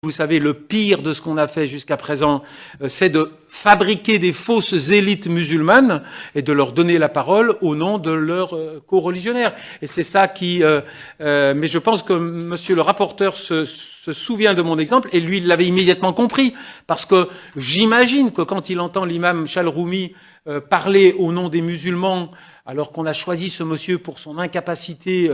Vous savez, le pire de ce qu'on a fait jusqu'à présent, c'est de fabriquer des fausses élites musulmanes et de leur donner la parole au nom de leurs co-religionnaires. Et c'est ça qui... mais je pense que monsieur le rapporteur se souvient de mon exemple, et lui, il l'avait immédiatement compris, parce que j'imagine que quand il entend l'imam Chalroumi parler au nom des musulmans, alors qu'on a choisi ce monsieur pour son incapacité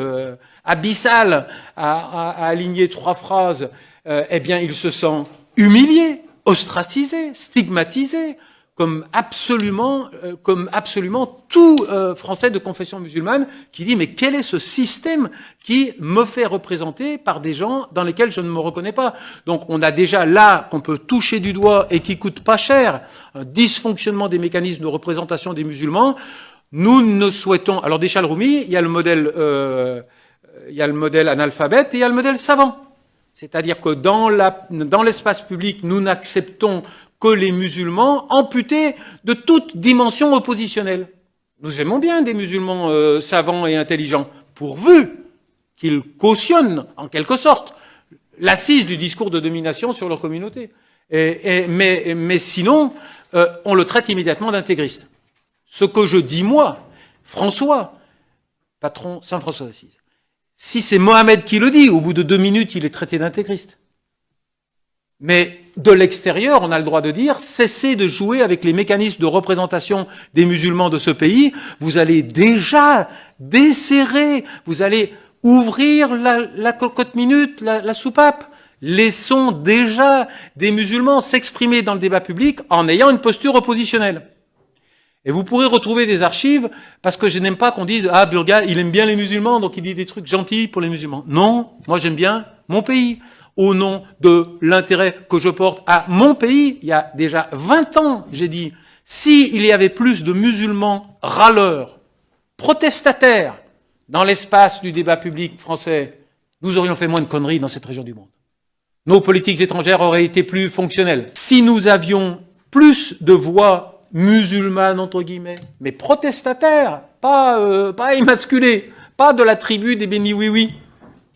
abyssale à aligner 3 phrases, eh bien, il se sent humilié, ostracisé, stigmatisé, comme absolument tout Français de confession musulmane qui dit « mais quel est ce système qui me fait représenter par des gens dans lesquels je ne me reconnais pas ?» Donc on a déjà là, qu'on peut toucher du doigt et qui coûte pas cher, un dysfonctionnement des mécanismes de représentation des musulmans. Nous ne souhaitons... Alors des Chalroumi, il y a le modèle analphabète et il y a le modèle savant. C'est-à-dire que dans l'espace public, nous n'acceptons que les musulmans amputés de toute dimension oppositionnelle. Nous aimons bien des musulmans savants et intelligents, pourvu qu'ils cautionnent, en quelque sorte, l'assise du discours de domination sur leur communauté. Mais sinon, on le traite immédiatement d'intégriste. Ce que je dis, moi, François, patron Saint François d'Assise, si c'est Mohamed qui le dit, au bout de 2 minutes, il est traité d'intégriste. Mais de l'extérieur, on a le droit de dire, cessez de jouer avec les mécanismes de représentation des musulmans de ce pays. Vous allez déjà desserrer, vous allez ouvrir la cocotte minute, la soupape. Laissons déjà des musulmans s'exprimer dans le débat public en ayant une posture oppositionnelle. Et vous pourrez retrouver des archives, parce que je n'aime pas qu'on dise « Ah, Burgal, il aime bien les musulmans, donc il dit des trucs gentils pour les musulmans. » Non, moi j'aime bien mon pays. Au nom de l'intérêt que je porte à mon pays, il y a déjà 20 ans, j'ai dit, s'il y avait plus de musulmans râleurs, protestataires, dans l'espace du débat public français, nous aurions fait moins de conneries dans cette région du monde. Nos politiques étrangères auraient été plus fonctionnelles. Si nous avions plus de voix musulmanes, entre guillemets, mais protestataires, pas émasculés, pas de la tribu des bénis oui-oui,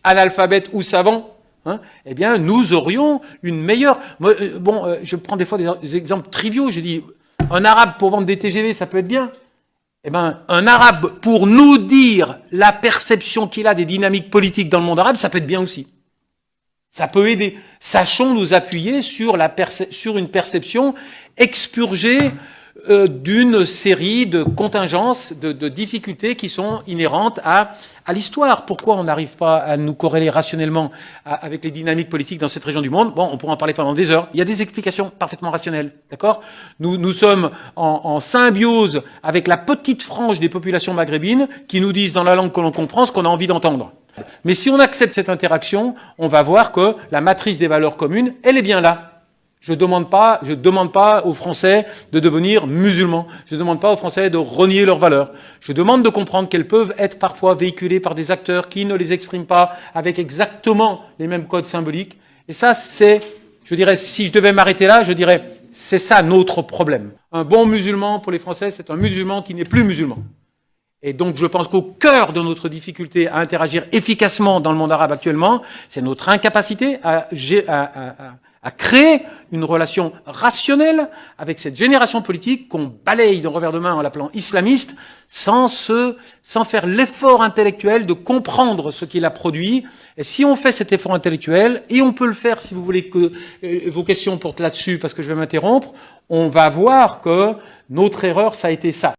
analphabètes ou savants, hein, eh bien, nous aurions une meilleure... je prends des fois des exemples triviaux, j'ai dit, un arabe pour vendre des TGV, ça peut être bien. Eh bien, un arabe pour nous dire la perception qu'il a des dynamiques politiques dans le monde arabe, ça peut être bien aussi. Ça peut aider. Sachons nous appuyer sur une perception expurgée d'une série de contingences, de difficultés qui sont inhérentes à l'histoire. Pourquoi on n'arrive pas à nous corréler rationnellement avec les dynamiques politiques dans cette région du monde? Bon, on pourra en parler pendant des heures. Il y a des explications parfaitement rationnelles, d'accord? Nous sommes en symbiose avec la petite frange des populations maghrébines qui nous disent dans la langue que l'on comprend ce qu'on a envie d'entendre. Mais si on accepte cette interaction, on va voir que la matrice des valeurs communes, elle est bien là. Je demande pas aux Français de devenir musulmans. Je ne demande pas aux Français de renier leurs valeurs. Je demande de comprendre qu'elles peuvent être parfois véhiculées par des acteurs qui ne les expriment pas avec exactement les mêmes codes symboliques. Et ça, c'est, je dirais, si je devais m'arrêter là, je dirais, c'est ça notre problème. Un bon musulman pour les Français, c'est un musulman qui n'est plus musulman. Et donc, je pense qu'au cœur de notre difficulté à interagir efficacement dans le monde arabe actuellement, c'est notre incapacité à créer une relation rationnelle avec cette génération politique qu'on balaye d'un revers de main en l'appelant islamiste, sans faire l'effort intellectuel de comprendre ce qu'il a produit. Et si on fait cet effort intellectuel, et on peut le faire si vous voulez que vos questions portent là-dessus, parce que je vais m'interrompre, on va voir que notre erreur, ça a été ça.